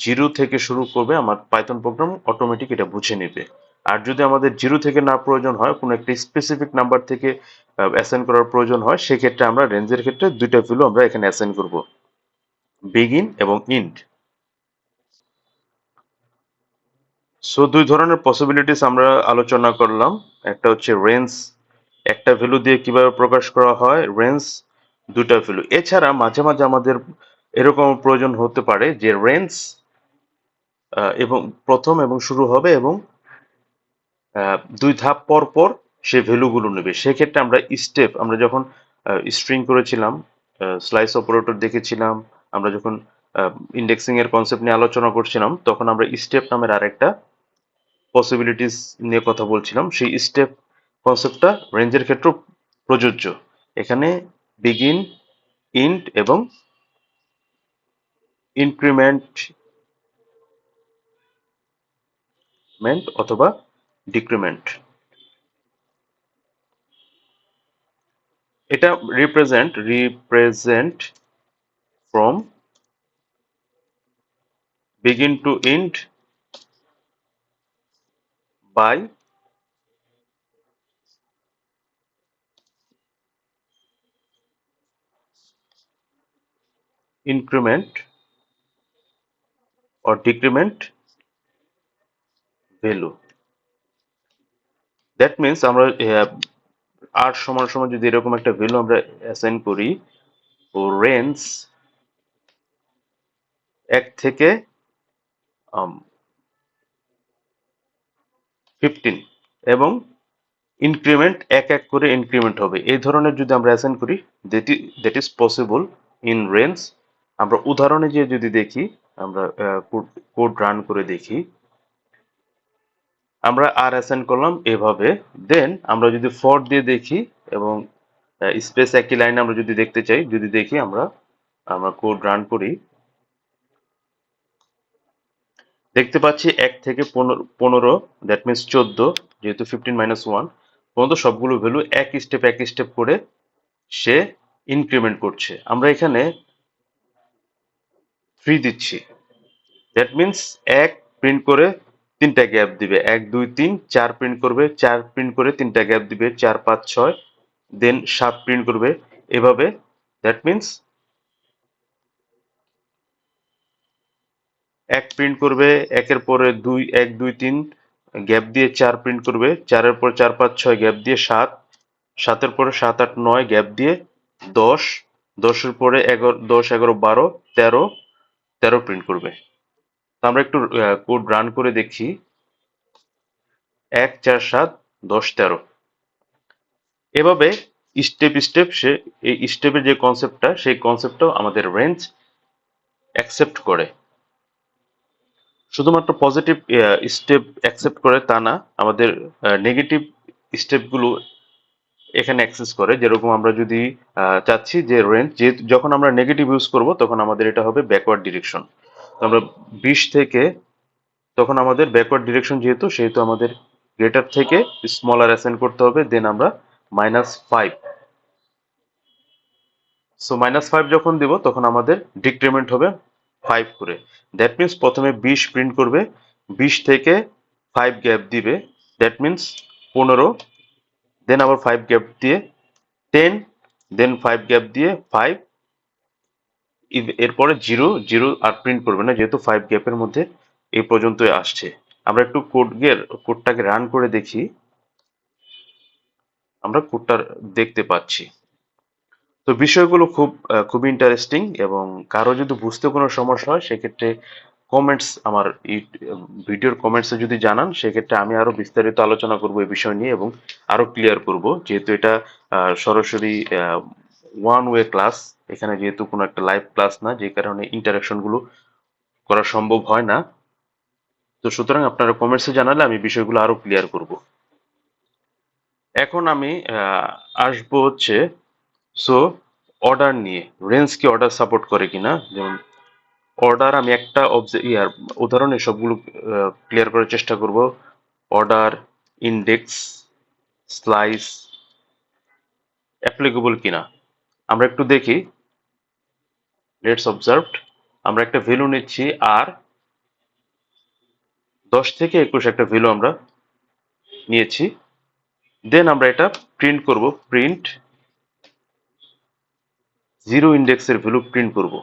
0 থেকে শুরু করবে, আমার পাইথন প্রোগ্রাম অটোমেটিক এটা বুঝে নেবে। আর যদি আমাদের 0 থেকে না প্রয়োজন হয়, কোনো একটা স্পেসিফিক নাম্বার থেকে অ্যাসাইন করার প্রয়োজন হয়, সেক্ষেত্রে আমরা রেঞ্জের ক্ষেত্রে দুইটা ভ্যালু আমরা এখানে অ্যাসাইন করব, বিগিন এবং ইন্ড। সো দুই ধরনের পসিবিলিটিস আমরা আলোচনা করলাম। একটা হচ্ছে রেঞ্জ একটা ভ্যালু দিয়ে কিভাবে প্রকাশ করা হয়, রেঞ্জ দুটা ভ্যালু। এছাড়া মাঝে মাঝে আমাদের এরকম প্রয়োজন হতে পারে যে রেঞ্জ এবং প্রথম এবং শুরু হবে এবং 2 ধাপ পর পর সে ভ্যালুগুলো নেবে। সেক্ষেত্রে আমরা স্টেপ, আমরা যখন স্ট্রিং করেছিলাম, স্লাইস অপারেটর দেখেছিলাম, আমরা যখন ইন্ডেক্সিং এর কনসেপ্ট নিয়ে আলোচনা করছিলাম, তখন আমরা স্টেপ নামের আরেকটা পসিবিলিটিস নিয়ে কথা বলছিলাম। সেই স্টেপ কনসেপ্টটা রেঞ্জের ক্ষেত্রেও প্রযোজ্য। এখানে বিগিন, ইন্ট এবং ইনক্রিমেন্ট অথবা ডিক্রিমেন্ট। এটা represent from begin to end by increment or decrement value. That means আমরা আর সমান সমান যদি এরকম একটা ভ্যালু আমরা অ্যাসাইন করি, ও রেঞ্জ 1 থেকে 15 এবং ইনক্রিমেন্ট এক এক করে ইনক্রিমেন্ট হবে, এই ধরনের যদি আমরা অ্যাসাইন করি, that is possible in range. আমরা উদাহরণে যে যদি দেখি, আমরা কোড রান করে দেখি, আমরা আর অ্যাসাইন করলাম এভাবে। দেন আমরা যদি ফর দিয়ে দেখি এবং স্পেস একই লাইনে আমরা যদি দেখতে চাই, যদি দেখি আমরা আমরা কোড রান করি, দেখতে পাচ্ছি 1 থেকে 15, দ্যাট মিনস 14, যেহেতু 15 - 1 পর্যন্ত সবগুলো ভ্যালু এক স্টেপ করে সে ইনক্রিমেন্ট করছে। আমরা এখানে 3 দিচ্ছি, দ্যাট মিনস 1 প্রিন্ট করে 3টা গ্যাপ দিবে, 1 2 3 4 প্রিন্ট করবে, 4 প্রিন্ট করে 3টা গ্যাপ দিবে, 4 5 6, দেন 7 প্রিন্ট করবে, এভাবে। দ্যাট মিনস 1 প্রিন্ট করবে, 1-এর পরে 2, 1 2 3 গ্যাপ দিয়ে 4 প্রিন্ট করবে, 4-এর পর 4 5 6 গ্যাপ দিয়ে 7, 7-এর পরে 7 8 9 গ্যাপ দিয়ে 10, 10-এর পরে 11 10 11 12 13, 13 প্রিন্ট করবে। তো আমরা একটু কোড রান করে দেখি, 1 4 7 10 13, এভাবে স্টেপ সে এই স্টেপের যে কনসেপ্টটা, সেই কনসেপ্টটাও আমাদের রেঞ্জ অ্যাকসেপ্ট করে। শুধুমাত্র পজিটিভ স্টেপ অ্যাকসেপ্ট করে তা না, আমাদের নেগেটিভ স্টেপগুলো এখানে অ্যাক্সেস করে। যেরকম আমরা যদি চাচ্ছি যে রেঞ্জ, যে যখন আমরা নেগেটিভ ইউজ করব তখন আমাদের এটা হবে ব্যাকওয়ার্ড ডিরেকশন। আমরা 20 থেকে, তখন আমাদের ব্যাকওয়ার্ড ডিরেকশন যেহেতু, সেহেতু আমাদের গ্রেটার থেকে স্মলার অ্যাসাইন করতে হবে। দেন আমরা -5, সো -5 যখন দিব তখন আমাদের ডিক্রিমেন্ট হবে 5 করে। দ্যাট মিনস প্রথমে 20 প্রিন্ট করবে, 20 থেকে 5 গ্যাপ দিবে, দ্যাট মিনস 15, দেন আবার 5 গ্যাপ দিয়ে 10, দেন 5 গ্যাপ দিয়ে 5, এরপরে 0 0 আর প্রিন্ট করবে না, যেহেতু 5 গ্যাপের মধ্যে এই পর্যন্ত আসছে। আমরা একটু কোডটাকে রান করে দেখি, আমরা কোডটা দেখতে পাচ্ছি। তো বিষয়গুলো খুব ইন্টারেস্টিং, এবং কারো যদি বুঝতে কোনো সমস্যা হয় সেক্ষেত্রে কমেন্টস, আমার এই ভিডিওর কমেন্টসে যদি জানান, সেক্ষেত্রে আমি আরো বিস্তারিত আলোচনা করব এই বিষয় নিয়ে এবং আরো ক্লিয়ার করব। যেহেতু এটা সরাসরি ওয়ান ওয়ে ক্লাস, এখানে যেহেতু কোনো একটা লাইভ ক্লাস না, যে কারণে ইন্টারাকশন গুলো করা সম্ভব হয় না। তো সুতরাং আপনারা কমেন্টসে জানালে আমি বিষয়গুলো আরো ক্লিয়ার করব। এখন আমি আসবো হচ্ছে, সো অর্ডার নিয়ে, রেঞ্জ কি অর্ডার সাপোর্ট করে কিনা। যেমন অর্ডার, আমি একটা উদাহরণে সবগুলো ক্লিয়ার করার চেষ্টা করব। অর্ডার, ইন্ডেক্স, স্লাইস অ্যাপ্লিকেবল কিনা আমরা একটু দেখি। Let's observe. আমরা একটা ভ্যালু নিচ্ছি, আর 10 থেকে 21 একটা ভ্যালু আমরা নিয়েছি। দেন আমরা এটা প্রিন্ট করব, প্রিন্ট 0 ইন্ডেক্সের ভ্যালু প্রিন্ট করব।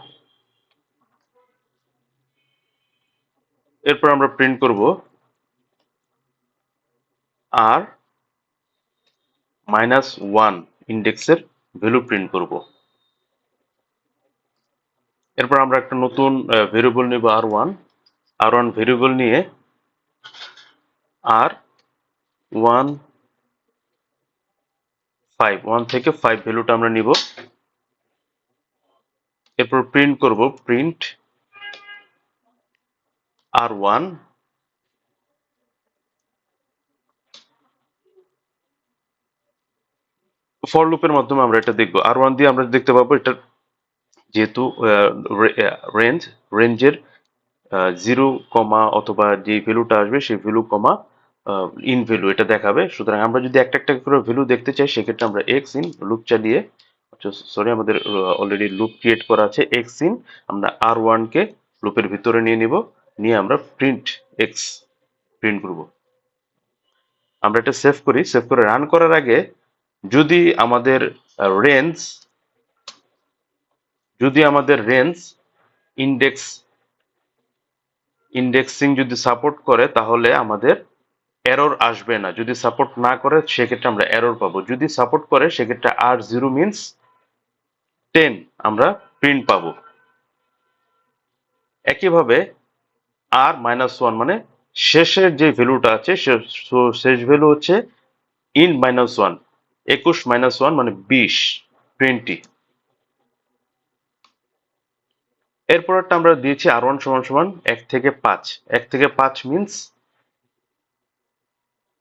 এরপর আমরা প্রিন্ট করব আর -1 ইন্ডেক্সের ভ্যালু প্রিন্ট করব। এরপর আমরা একটা নতুন ভেরিয়েবল নিব, আর ওয়ান ভেরিয়েবল নিয়ে আর 1 থেকে 5 ভ্যালুটা আমরা নিব। এরপর প্রিন্ট করব, প্রিন্ট আর1, ফর লুপের মাধ্যমে আমরা এটা দেখবো। R1 দিয়ে আমরা দেখতে পাবো এটা যেহেতু রেঞ্জ রেঞ্জের 0, অথবা যে ভ্যালুটা আসবে সেই ভ্যালু কমা ইন ভ্যালু এটা দেখাবে। সুতরাং আমরা যদি একটা একটা করে ভ্যালু দেখতে চাই সেক্ষেত্রে আমরা এক্স ইন লুপ চালিয়ে, সরি আমাদের অলরেডি লুপ ক্রিয়েট করা আছে, এক্স ইন আমরা R1 কে লুপের ভিতরে নিয়ে নিব, নিয়ে আমরা প্রিন্ট এক্স প্রিন্ট করব। আমরা এটা সেভ করি, সেভ করে রান করার আগে যদি আমাদের রেঞ্জ রেঞ্জ ইন্ডেক্সিং যদি সাপোর্ট করে তাহলে আমাদের এরর আসবে না। যদি সাপোর্ট না করে সেক্ষেত্রে আমরা এরর পাবো। যদি সাপোর্ট করে সেক্ষেত্রে R0 মিনস 10 আমরা প্রিন্ট পাবো। একইভাবে R-1 মানে শেষের যে ভ্যালুটা আছে শেষ ভ্যালু হচ্ছে in-1, 21-1 মানে 20, 20। এরপরটা আমরা দিয়েছি R1 সমান সমান 1 থেকে 5। 1 থেকে 5 মিনস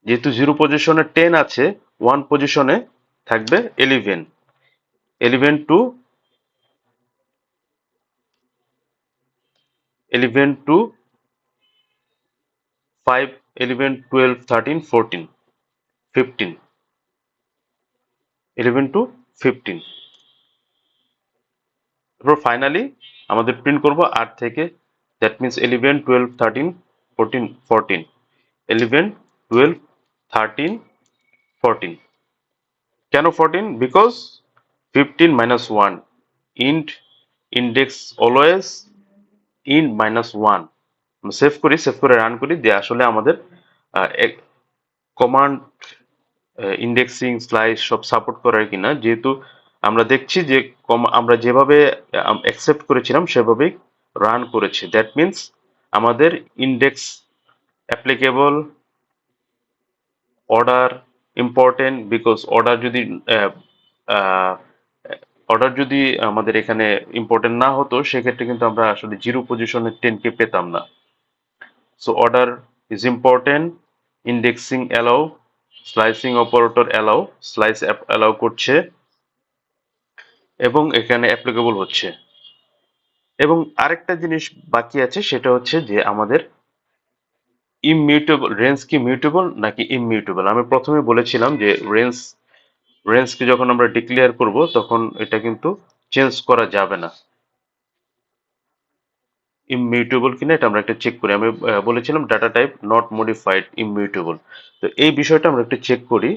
যেহেতু 0 পজিশনে 10 আছে, 1 পজিশনে থাকবে 11। 11 টু 5, 11, 12, 13, 14, 15, 11 টু 15। তারপর ফাইনালি আমাদের প্রিন্ট করব আর থেকে, দ্যাট মিনস 11, 12, 13, 14, 14, 11, 12, 13, 14। কেন 14? Because 15 minus 1 int index always in minus 1। Save করি, সেভ করে রান করি, দিয়ে আসলে আমাদের কমান্ড ইন্ডেক্সিং স্লাইস সব সাপোর্ট করে কিনা। যেহেতু আমরা দেখছি যে আমরা যেভাবে অ্যাকসেপ্ট করেছিলাম সেভাবেই রান করেছে, দ্যাট মিনস আমাদের index applicable, order important. Because order যদি আমাদের এখানে ইম্পর্টেন্ট না হতো সেক্ষেত্রে কিন্তু আমরা আসলে 0 পজিশনের 10 কে পেতাম না। So order is important, indexing allow, slicing operator allow, slice allow করছে এবং এখানে অ্যাপ্লিকেবল হচ্ছে। এবং আরেকটা জিনিস বাকি আছে, সেটা হচ্ছে যে আমাদের ইমিউটেবল রেঞ্জ কি মিউটেবল নাকি ইমিউটেবল। আমি প্রথমে বলেছিলাম যে রেঞ্জকে যখন আমরা ডিক্লেয়ার করব তখন এটা কিন্তু চেঞ্জ করা যাবে না। ইমিউটেবল কিনা এটা আমরা একটা চেক করি। আমি বলেছিলাম data type not modified immutable. তো এই বিষয়টা আমরা একটু চেক করি।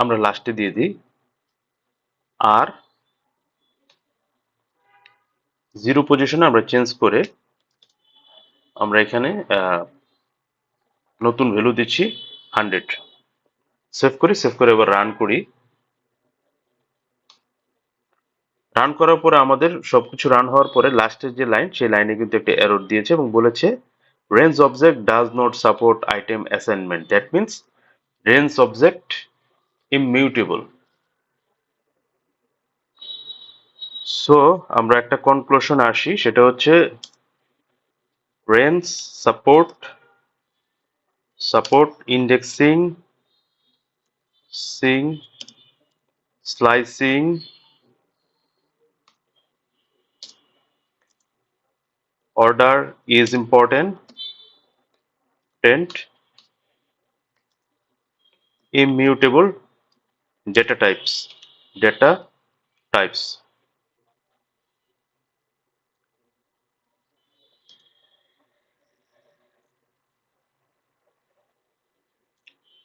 আমরা লাস্টে দিয়ে দিই আর 0 পজিশনে আমরা চেঞ্জ করে আমরা এখানে নতুন ভ্যালু দিচ্ছি 100। সেভ করি, সেভ করে এবার রান করি। রান করার পরে আমাদের সবকিছু রান হওয়ার পরে লাস্টের যে লাইন, সেই লাইনে কিন্তু একটা এরর দিয়েছে এবং বলেছে range object does not support item assignment, that means range object immutable. So আমরা একটা কনক্লুশন আসি, সেটা হচ্ছে range support indexing, slicing, order is important, immutable data types।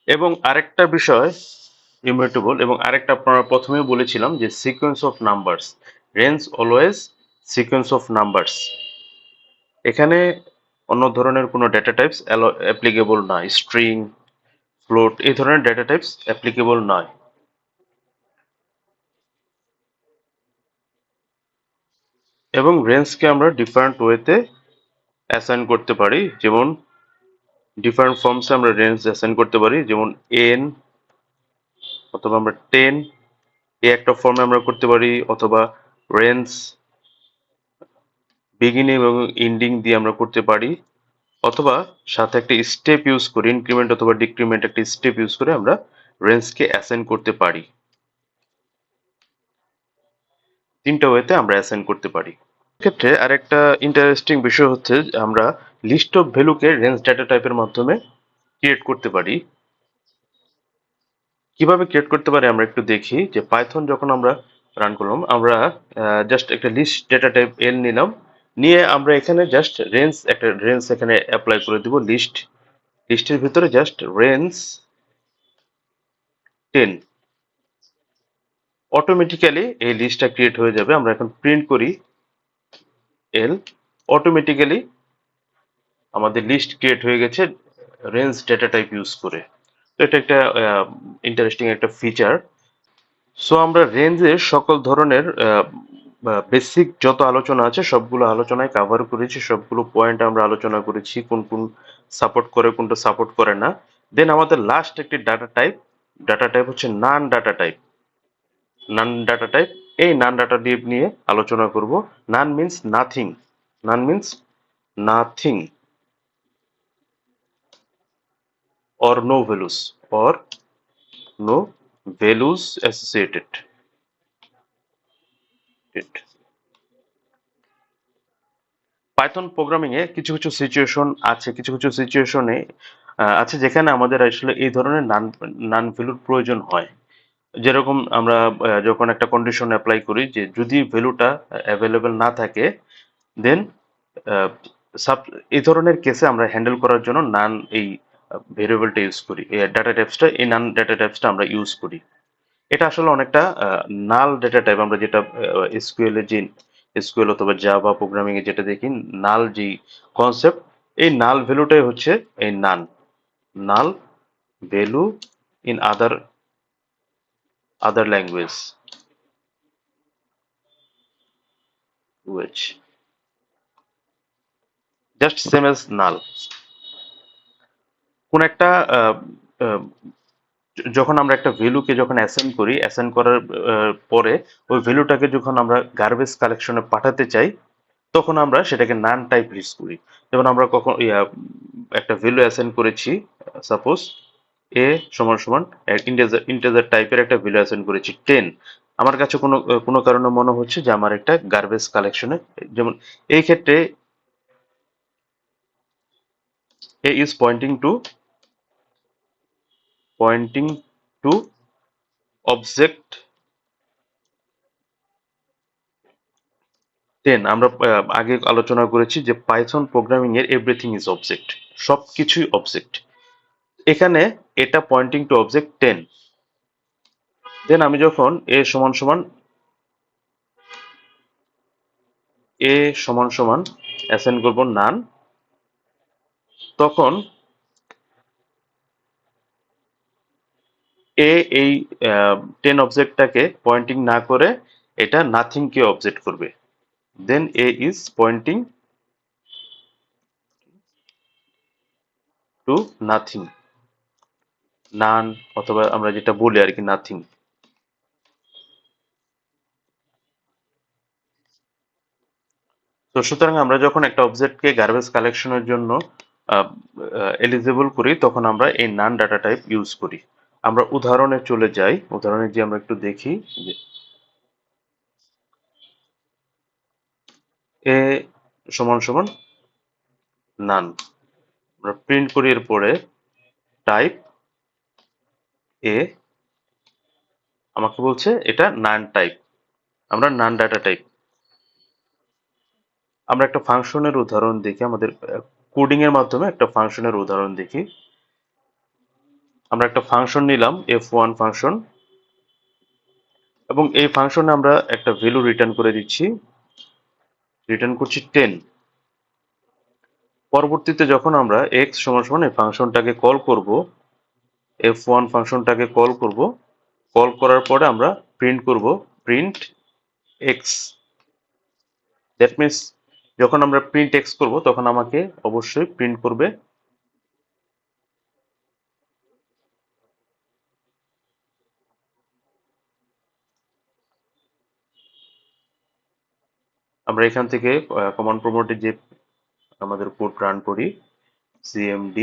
এবং আরেকটা বিষয় ইমিউটেবল, এবং আরেকটা আপনারা প্রথমেই বলেছিলাম যে sequence of numbers, range always sequence of numbers. এখানে অন্য ধরনের কোনো ডেটা টাইপস অ্যাপ্লিকেবল নয়, স্ট্রিং, ফ্লোট এই ধরনের ডেটা টাইপস অ্যাপ্লিকেবল নয়। এবং রেঞ্জকে আমরা ডিফারেন্ট ওয়েতে অ্যাসাইন করতে পারি, যেমন ডিফারেন্ট ফর্মসে আমরা রেঞ্জ অ্যাসাইন করতে পারি, যেমন n অথবা আমরা 10 এই একটা ফর্মে আমরা করতে পারি, অথবা রেঞ্জ বিগিনিং এবং এন্ডিং দিয়ে আমরা করতে পারি, অথবা সাথে একটা স্টেপ ইউজ করে ইনক্রিমেন্ট অথবা ডিক্রিমেন্ট একটা স্টেপ ইউজ করে আমরা রেঞ্জকে অ্যাসাইন করতে পারি। তিনটা ওয়েতে আমরা অ্যাসাইন করতে পারি। ক্ষেত্রে আরেকটা ইন্টারেস্টিং বিষয় হচ্ছে আমরা লিস্ট অফ ভ্যালুকে রেঞ্জ ডেটা টাইপের মাধ্যমে ক্রিয়েট করতে পারি। কিভাবে ক্রিয়েট করতে পারি আমরা একটু দেখি। যে পাইথন যখন আমরা রান করলাম, আমরা জাস্ট একটা লিস্ট ডেটা টাইপ এল নিলাম, নিয়ে আমরা এখানে জাস্ট একটা রেঞ্জ এখানে অ্যাপ্লাই করে দিব। লিস্টের ভিতরে জাস্ট রেঞ্জ 10, অটোমেটিক্যালি এই লিস্টটা ক্রিয়েট হয়ে যাবে। আমরা এখন প্রিন্ট করি এল, অটোমেটিক্যালি আমাদের লিস্ট ক্রিয়েট হয়ে গেছে রেঞ্জ ডেটা টাইপ ইউজ করে। তো এটা একটা ইন্টারেস্টিং একটা ফিচার। সো আমরা রেঞ্জের সকল ধরনের বেসিক যত আলোচনা আছে সবগুলো আলোচনায় কাভার করেছি, সবগুলো পয়েন্ট আমরা আলোচনা করেছি, কোন কোন সাপোর্ট করে কোনটা সাপোর্ট করে না। দেন আমাদের লাস্ট একটি ডাটা টাইপ হচ্ছে none data type. None data type, এই নান ডাটা টাইপ নিয়ে আলোচনা করব। None means nothing, none means nothing, or no values, or no values associated it. Python programming এ কিছু কিছু সিচুয়েশন আছে, কিছু কিছু সিচুয়েশনে আছে যেখানে আমাদের আসলে এই ধরনের নান নান ভ্যালুর প্রয়োজন হয়। যেরকম আমরা যখন একটা কন্ডিশন অ্যাপ্লাই করি যে যদি ভ্যালুটা অ্যাভেলেবল না থাকে, দেন সাব এই ধরনের কেসে আমরা হ্যান্ডেল করার জন্য নান এই ভেরিয়েবলটা ইউজ করি, এই ডাটা টাইপসটা, এই নান ডাটা টাইপসটা আমরা ইউজ করি। এটা আসলে অনেকটা নাল ডেটা টাইপ। আমরা যেটা এসকিউএল এর যে এসকিউএল অথবা জাভা প্রোগ্রামিং এ যেটা দেখি নাল যে কনসেপ্ট, এই নাল ভ্যালুটাই হচ্ছে এই null value in other language which just same as null. কোন একটা আহ, যখন আমরা একটা ভ্যালুকে যখন অ্যাসাইন করি, অ্যাসাইন করার পরে ওই ভ্যালুটাকে যখন আমরা গার্বেজ কালেকশনে পাঠাতে চাই, তখন আমরা সেটাকে নান টাইপ ইউজ করি। যেমন আমরা কখন একটা ভ্যালু অ্যাসাইন করেছি, সাপোজ এ সমান সমান ইন্টিজার ইন্টিজার টাইপের একটা ভ্যালু অ্যাসাইন করেছি 10। আমার কাছে কোনো কারণে মনে হচ্ছে যে আমার একটা গার্বেজ কালেকশনে, যেমন এই ক্ষেত্রে এ ইজ পয়েন্টিং টু অবজেক্ট 10। আমরা আগে আলোচনা করেছি যে পাইথন প্রোগ্রামিং এর এভরিথিং ইজ অবজেক্ট, সবকিছুই অবজেক্ট। এখানে এটা পয়েন্টিং টু অবজেক্ট 10। দেন আমি যখন এ সমান সমান অ্যাসাইন করব নান, তখন এ এই 10 অবজেক্টটাকে পয়েন্টিং না করে এটা নাথিং কে অবজেক্ট করবে। দেন এ ইজ পয়েন্টিং টু নাথিং, নান, অথবা আমরা যেটা বলি আর কি নাথিং। তো সুতরাং আমরা যখন একটা অবজেক্টকে গার্বেজ কালেকশনের জন্য এলিজিবল করি, তখন আমরা এই নান ডাটা টাইপ ইউজ করি। আমরা উদাহরণে চলে যাই, উদাহরণে যে আমরা একটু দেখি যে এ সমান সমান নান, আমরা প্রিন্ট করি এর পরে টাইপ এ, আমাকে বলছে এটা নান টাইপ, আমরা নান ডাটা টাইপ। আমরা একটা ফাংশনের উদাহরণ দেখি, আমাদের কোডিং এর মাধ্যমে একটা ফাংশনের উদাহরণ দেখি। আমরা একটা ফাংশন নিলাম f1 ফাংশন, এবং এই ফাংশনে আমরা একটা ভ্যালু রিটার্ন করে দিচ্ছি, রিটার্ন করছি 10। পরবর্তীতে যখন আমরা x সমান সমান এই ফাংশনটাকে কল করব, f1 ফাংশনটাকে কল করার পরে আমরা প্রিন্ট করব প্রিন্ট x। দ্যাট মিন্স যখন আমরা প্রিন্ট x করব তখন আমাকে অবশ্যই প্রিন্ট করবে আমরা এখান থেকে কমান্ড প্রম্পটে যে আমাদের কোড রান করি cmd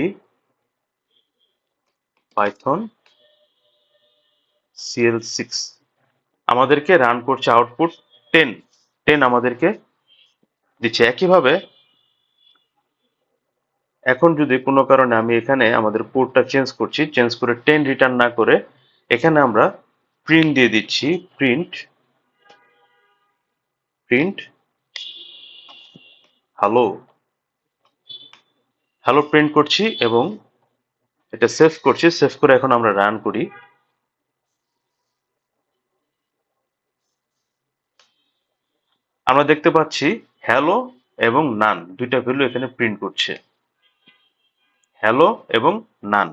python cl6 আমাদেরকে রান করছে আউটপুট 10 আমাদেরকে দিচ্ছে। একইভাবে এখন যদি কোনো কারণে আমি এখানে আমাদের কোডটা চেঞ্জ করে 10 রিটার্ন না করে এখানে আমরা প্রিন্ট দিয়ে দিচ্ছি, print print hello hello print করছি এবং এটা সেভ করছি। সেভ করে এখন আমরা রান করি। আমরা দেখতে পাচ্ছি হ্যালো এবং নান দুইটা ভ্যালু এখানে প্রিন্ট করছে, হ্যালো এবং নান।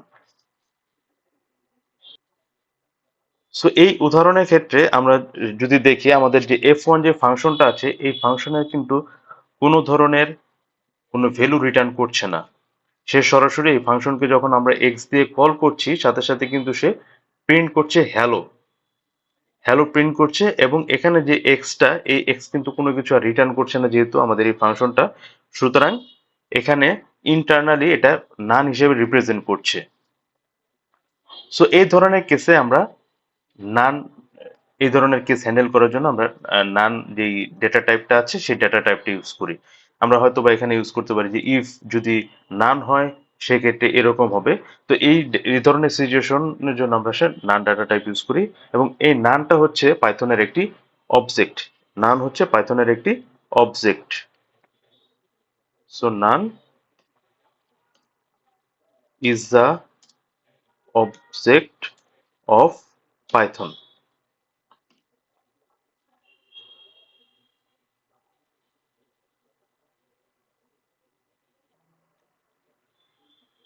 সো এই উদাহরণের ক্ষেত্রে আমরা যদি দেখি আমাদের যে f1 যে ফাংশনটা আছে এই ফাংশনের কিন্তু কোনো ধরনের কোনো ভ্যালু রিটার্ন করছে না। সে সরাসরি এই ফাংশনকে যখন আমরা এক্স দিয়ে কল করছি সাথে সাথে কিন্তু সে প্রিন্ট করছে হ্যালো, হ্যালো প্রিন্ট করছে এবং এখানে যে এক্সটা এই এক্স কিন্তু কোনো কিছু আর রিটার্ন করছে না যেহেতু আমাদের এই ফাংশনটা। সুতরাং এখানে ইন্টারনালি এটা নান হিসেবে রিপ্রেজেন্ট করছে। সো এই ধরনের কেসে আমরা নান এই ধরনের কেস হ্যান্ডেল করার জন্য আমরা নান যেই ডেটা টাইপটা আছে সেই ডেটা টাইপটা ইউজ করি। আমরা হয়তো বা এখানে ইউজ করতে পারি যে ইফ যদি নান হয় সেক্ষেত্রে এরকম হবে। তো এই ধরনের সিচুয়েশনের জন্য আমরা সে নান ডাটা টাইপ ইউজ করি এবং এই নানটা হচ্ছে পাইথনের একটি অবজেক্ট। নান হচ্ছে পাইথনের একটি object. So naan is the object of Python.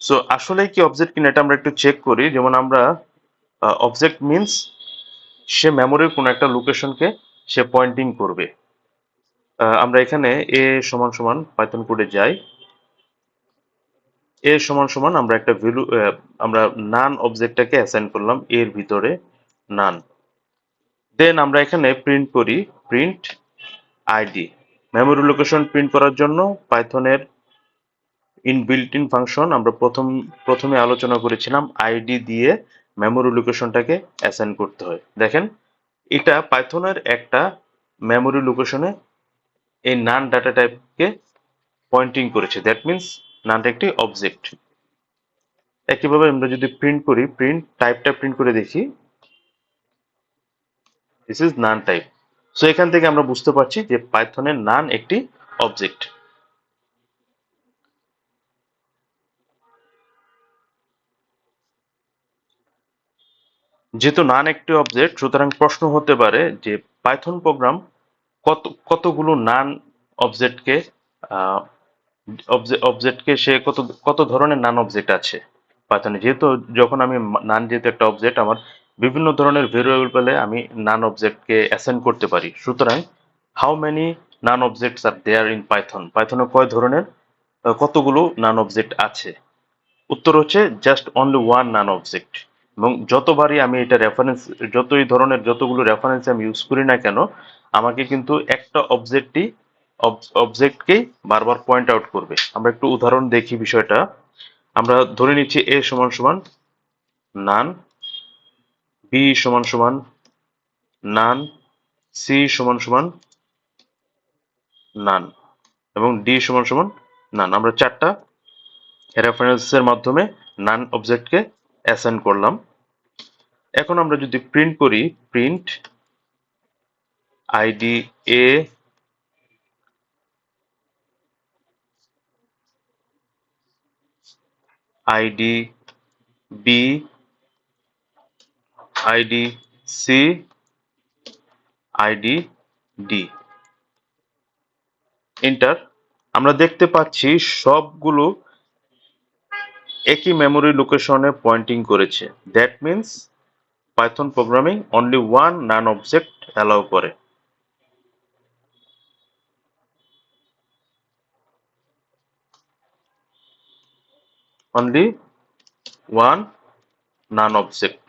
So আসলে কি অবজেক্ট কিনা এটা আমরা একটু চেক করি। যেমন আমরা অবজেক্ট মিন্স সে মেমোরির কোনো একটা লোকেশনকে সে পয়েন্টিং করবে। আমরা এখানে এ সমান সমান পাইথন কোডে যাই। এ সমান সমান আমরা একটা ভ্যালু আমরা নান অবজেক্টটাকে অ্যাসাইন করলাম এর ভিতরে নান। দেন আমরা এখানে প্রিন্ট করি print ID. Memory location print করার জন্য পাইথনের ইনবিল্ট ইন ফাংশন আমরা প্রথমে আলোচনা করেছিলাম আইডি দিয়ে মেমোরি লোকেশনটাকে অ্যাসাইন করতে হয়। দেখেন এটা পাইথনের একটা মেমোরি লোকেশনে এই নান ডাটা টাইপকে পয়েন্টিং করেছে। দ্যাট মিন্স নানটা একটি অবজেক্ট। একইভাবে আমরা যদি প্রিন্ট করি প্রিন্ট টাইপটা প্রিন্ট করে দেখি this is none type. So এখান থেকে আমরা বুঝতে পারছি যে পাইথনের নান একটি অবজেক্ট। যেহেতু নান একটি অবজেক্ট সুতরাং প্রশ্ন হতে পারে যে পাইথন প্রোগ্রাম কতগুলো নান অবজেক্টকে অবজেক্টকে সে কত ধরনের নান অবজেক্ট আছে পাইথনে। যেহেতু যখন আমি নান যেহেতু একটা অবজেক্ট আমার বিভিন্ন ধরনের ভেরিয়েবল পেলে আমি নান অবজেক্টকে অ্যাসাইন করতে পারি। সুতরাং how many none objects are there in Python, পাইথনে কয় ধরনের কতগুলো নান অবজেক্ট আছে। উত্তর হচ্ছে just only one none object. এবং যতবারই আমি এটা রেফারেন্স যতই ধরনের যতগুলো রেফারেন্স আমি ইউজ করি না কেন আমাকে কিন্তু একটা অবজেক্টকেই বারবার পয়েন্ট আউট করবে। আমরা একটু উদাহরণ দেখি বিষয়টা। আমরা ধরে নিচ্ছি এ সমান সমান নান, বি সমান সমান নান, সি সমান সমান নান এবং ডি সমান সমান নান। আমরা চারটা রেফারেন্সের মাধ্যমে নান অবজেক্টকে অ্যাসাইন করলাম। এখন আমরা যদি প্রিন্ট করি print ID A ID B ID C ID D enter, আমরা দেখতে পাচ্ছি সবগুলো একই মেমোরি লোকেশনে পয়েন্টিং করেছে। That means Python programming only one none object allow করে। Only one none object.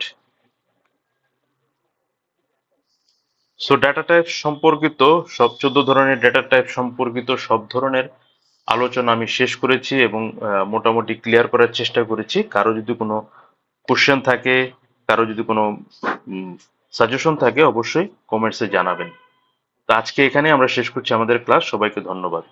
So data type সম্পর্কিত সব 14 ধরনের ডেটা টাইপ সম্পর্কিত সব ধরনের আলোচনা আমি শেষ করেছি এবং মোটামুটি ক্লিয়ার করার চেষ্টা করেছি। কারো যদি কোনো কোশ্চেন থাকে, কারো যদি কোনো সাজেশন থাকে অবশ্যই কমেন্টসে জানাবেন। তো আজকে এখানে আমরা শেষ করছি আমাদের ক্লাস। সবাইকে ধন্যবাদ।